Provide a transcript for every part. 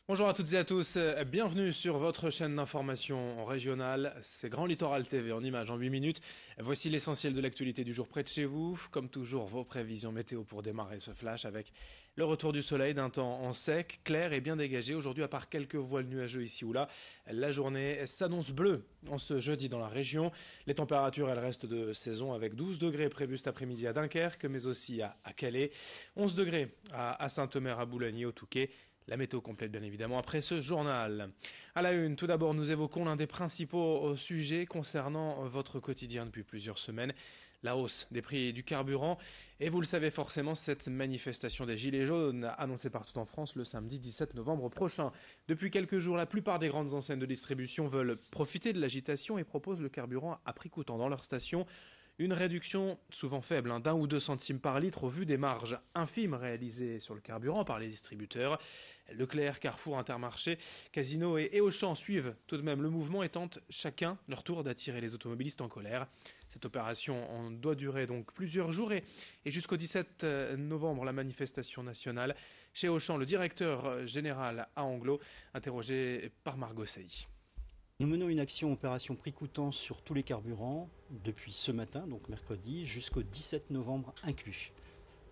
Bonjour à toutes et à tous, bienvenue sur votre chaîne d'information régionale, c'est Grand Littoral TV en images en 8 minutes. Voici l'essentiel de l'actualité du jour près de chez vous. Comme toujours, vos prévisions météo pour démarrer ce flash avec le retour du soleil d'un temps en sec, clair et bien dégagé. Aujourd'hui, à part quelques voiles nuageux ici ou là, la journée s'annonce bleue en ce jeudi dans la région. Les températures, elles restent de saison avec 12 degrés prévus cet après-midi à Dunkerque, mais aussi à Calais, 11 degrés à Saint-Omer, à Boulogne, au Touquet. La météo complète bien évidemment après ce journal. À la une, tout d'abord nous évoquons l'un des principaux sujets concernant votre quotidien depuis plusieurs semaines, la hausse des prix du carburant. Et vous le savez forcément, cette manifestation des Gilets jaunes annoncée partout en France le samedi 17 novembre prochain. Depuis quelques jours, la plupart des grandes enseignes de distribution veulent profiter de l'agitation et proposent le carburant à prix coûtant dans leurs stations. Une réduction souvent faible, d'1 ou 2 centimes par litre au vu des marges infimes réalisées sur le carburant par les distributeurs. Leclerc, Carrefour, Intermarché, Casino et Auchan suivent tout de même le mouvement et tentent chacun leur tour d'attirer les automobilistes en colère. Cette opération en doit durer donc plusieurs jours et jusqu'au 17 novembre la manifestation nationale. Chez Auchan, le directeur général à Anglo, interrogé par Margot Sailly. Nous menons une action opération prix coûtant sur tous les carburants depuis ce matin, donc mercredi, jusqu'au 17 novembre inclus.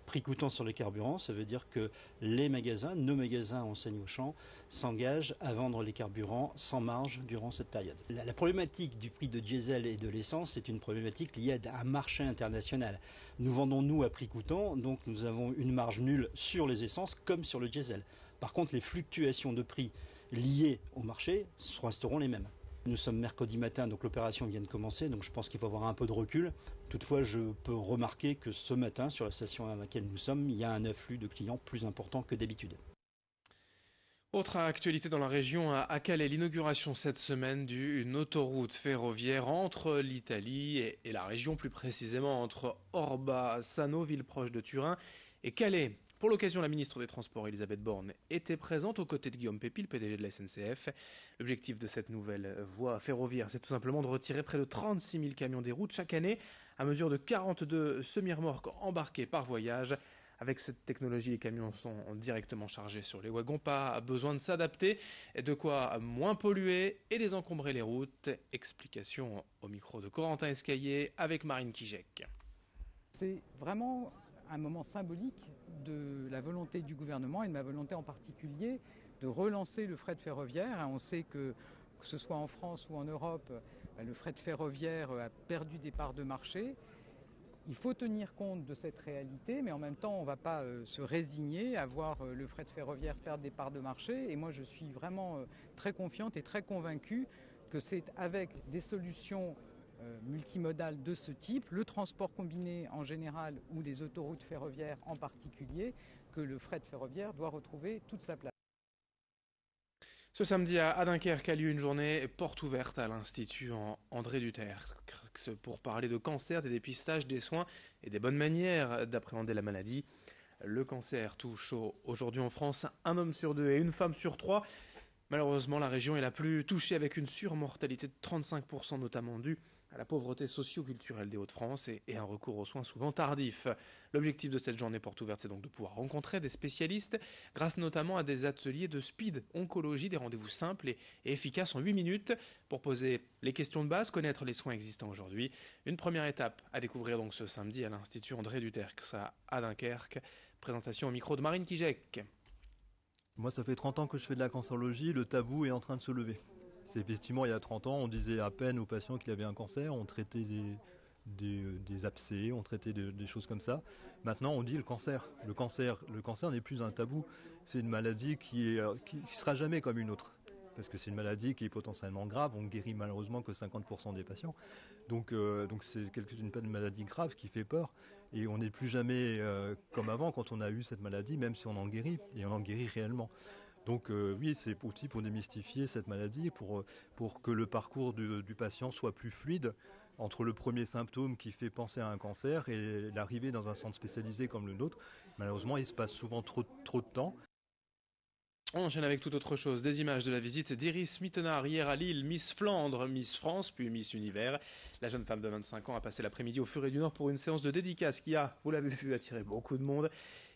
Prix coûtant sur les carburants, ça veut dire que les magasins, nos magasins enseignes Auchan, s'engagent à vendre les carburants sans marge durant cette période. La problématique du prix de diesel et de l'essence, c'est une problématique liée à un marché international. Nous vendons nous à prix coûtant, donc nous avons une marge nulle sur les essences comme sur le diesel. Par contre, les fluctuations de prix liées au marché resteront les mêmes. Nous sommes mercredi matin, donc l'opération vient de commencer, donc je pense qu'il faut avoir un peu de recul. Toutefois, je peux remarquer que ce matin, sur la station à laquelle nous sommes, il y a un afflux de clients plus important que d'habitude. Autre actualité dans la région, à Calais, l'inauguration cette semaine d'une autoroute ferroviaire entre l'Italie et la région, plus précisément entre Orba-Sano, ville proche de Turin, et Calais. Pour l'occasion, la ministre des Transports, Elisabeth Borne, était présente aux côtés de Guillaume Pépi, le PDG de la SNCF. L'objectif de cette nouvelle voie ferroviaire, c'est tout simplement de retirer près de 36 000 camions des routes chaque année, à mesure de 42 semi-remorques embarquées par voyage. Avec cette technologie, les camions sont directement chargés sur les wagons, pas besoin de s'adapter, de quoi moins polluer et désencombrer les routes. Explication au micro de Corentin Escaillé avec Marine Kijek. C'est vraiment un moment symbolique de la volonté du gouvernement et de ma volonté en particulier de relancer le fret ferroviaire. On sait que ce soit en France ou en Europe, le fret ferroviaire a perdu des parts de marché. Il faut tenir compte de cette réalité, mais en même temps, on ne va pas se résigner à voir le fret ferroviaire perdre des parts de marché. Et moi, je suis vraiment très confiante et très convaincue que c'est avec des solutions multimodales de ce type, le transport combiné en général ou les autoroutes ferroviaires en particulier, que le fret ferroviaire doit retrouver toute sa place. Ce samedi à Dunkerque a lieu une journée porte ouverte à l'Institut André Duterre pour parler de cancer, des dépistages, des soins et des bonnes manières d'appréhender la maladie. Le cancer touche aujourd'hui en France un homme sur deux et une femme sur trois. Malheureusement, la région est la plus touchée avec une surmortalité de 35%, notamment due à la pauvreté socio-culturelle des Hauts-de-France et un recours aux soins souvent tardifs. L'objectif de cette journée porte ouverte, c'est donc de pouvoir rencontrer des spécialistes grâce notamment à des ateliers de speed oncologie, des rendez-vous simples et efficaces en 8 minutes pour poser les questions de base, connaître les soins existants aujourd'hui. Une première étape à découvrir donc ce samedi à l'Institut André Duterre à Dunkerque. Présentation au micro de Marine Kijek. Moi, ça fait 30 ans que je fais de la cancérologie, le tabou est en train de se lever. C'est effectivement, il y a 30 ans, on disait à peine aux patients qu'il avait un cancer, on traitait des abcès, on traitait des choses comme ça. Maintenant, on dit le cancer. Le cancer n'est plus un tabou. C'est une maladie qui sera jamais comme une autre. Parce que c'est une maladie qui est potentiellement grave, on ne guérit malheureusement que 50% des patients. Donc c'est une maladie grave qui fait peur. Et on n'est plus jamais comme avant quand on a eu cette maladie, même si on en guérit, et on en guérit réellement. Donc oui, c'est aussi pour démystifier cette maladie, pour que le parcours du patient soit plus fluide entre le premier symptôme qui fait penser à un cancer et l'arrivée dans un centre spécialisé comme le nôtre. Malheureusement, il se passe souvent trop de temps. On enchaîne avec toute autre chose. Des images de la visite d'Iris Mittenard hier à Lille, Miss Flandre, Miss France, puis Miss Univers. La jeune femme de 25 ans a passé l'après-midi au Furet du Nord pour une séance de dédicace qui a, vous l'avez vu, attiré beaucoup de monde.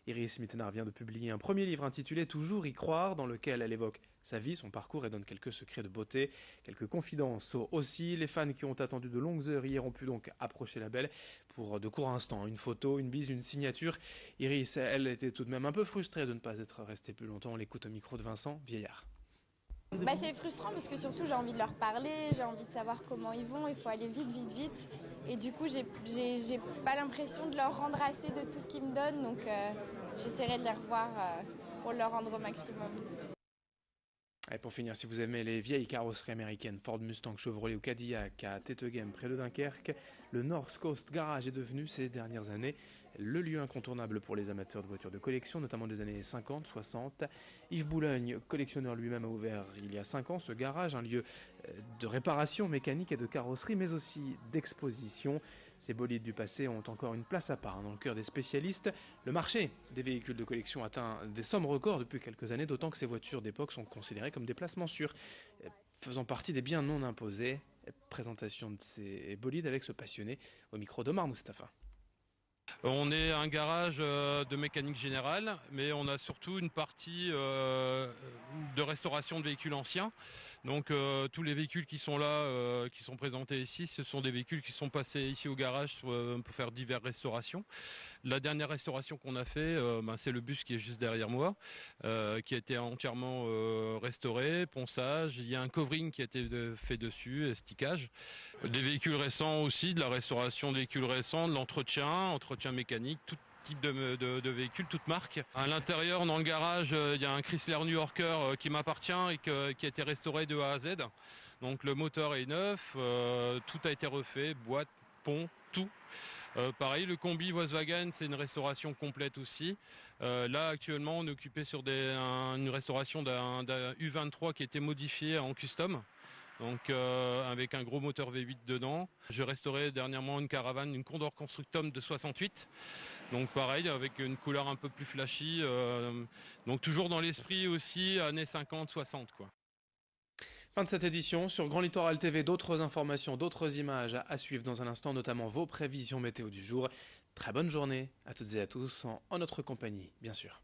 Iris Mittenard vient de publier un premier livre intitulé Toujours y croire, dans lequel elle évoque sa vie, son parcours et donne quelques secrets de beauté, quelques confidences aussi. Les fans qui ont attendu de longues heures hier ont pu donc approcher la belle pour de courts instants. Une photo, une bise, une signature. Iris, elle était tout de même un peu frustrée de ne pas être restée plus longtemps. On l'écoute au micro de Vincent Vieillard. C'est frustrant parce que surtout j'ai envie de leur parler, j'ai envie de savoir comment ils vont, il faut aller vite. Et du coup j'ai pas l'impression de leur rendre assez de tout ce qu'ils me donnent, donc j'essaierai de les revoir pour leur rendre au maximum. Et pour finir, si vous aimez les vieilles carrosseries américaines, Ford, Mustang, Chevrolet ou Cadillac à Tettegem près de Dunkerque, le North Coast Garage est devenu ces dernières années le lieu incontournable pour les amateurs de voitures de collection, notamment des années 50, 60. Yves Boulogne, collectionneur lui-même, a ouvert il y a 5 ans ce garage, un lieu de réparation mécanique et de carrosserie, mais aussi d'exposition. Ces bolides du passé ont encore une place à part dans le cœur des spécialistes. Le marché des véhicules de collection atteint des sommes records depuis quelques années, d'autant que ces voitures d'époque sont considérées comme des placements sûrs, faisant partie des biens non imposés. Présentation de ces bolides avec ce passionné au micro d'Omar Mustafa. On est un garage de mécanique générale, mais on a surtout une partie de restauration de véhicules anciens. Donc tous les véhicules qui sont là, qui sont présentés ici, ce sont des véhicules qui sont passés ici au garage pour faire diverses restaurations. La dernière restauration qu'on a fait, c'est le bus qui est juste derrière moi, qui a été entièrement restauré, ponçage. Il y a un covering qui a été fait dessus, et stickage. Des véhicules récents aussi, de la restauration de véhicules récents, de l'entretien mécanique, tout type de véhicules, toute marque. À l'intérieur, dans le garage, il y a un Chrysler New Yorker qui m'appartient et qui a été restauré de A à Z. Donc le moteur est neuf, tout a été refait, boîte, pont, tout. Pareil, le combi Volkswagen, c'est une restauration complète aussi. Là, actuellement, on est occupé sur une restauration d'un U23 qui a été modifié en custom. Donc avec un gros moteur V8 dedans. J'ai restauré dernièrement une caravane, une Condor Constructum de 68. Donc pareil, avec une couleur un peu plus flashy. Donc toujours dans l'esprit aussi années 50-60 quoi. Fin de cette édition. Sur Grand Littoral TV, d'autres informations, d'autres images à suivre dans un instant, notamment vos prévisions météo du jour. Très bonne journée à toutes et à tous en notre compagnie, bien sûr.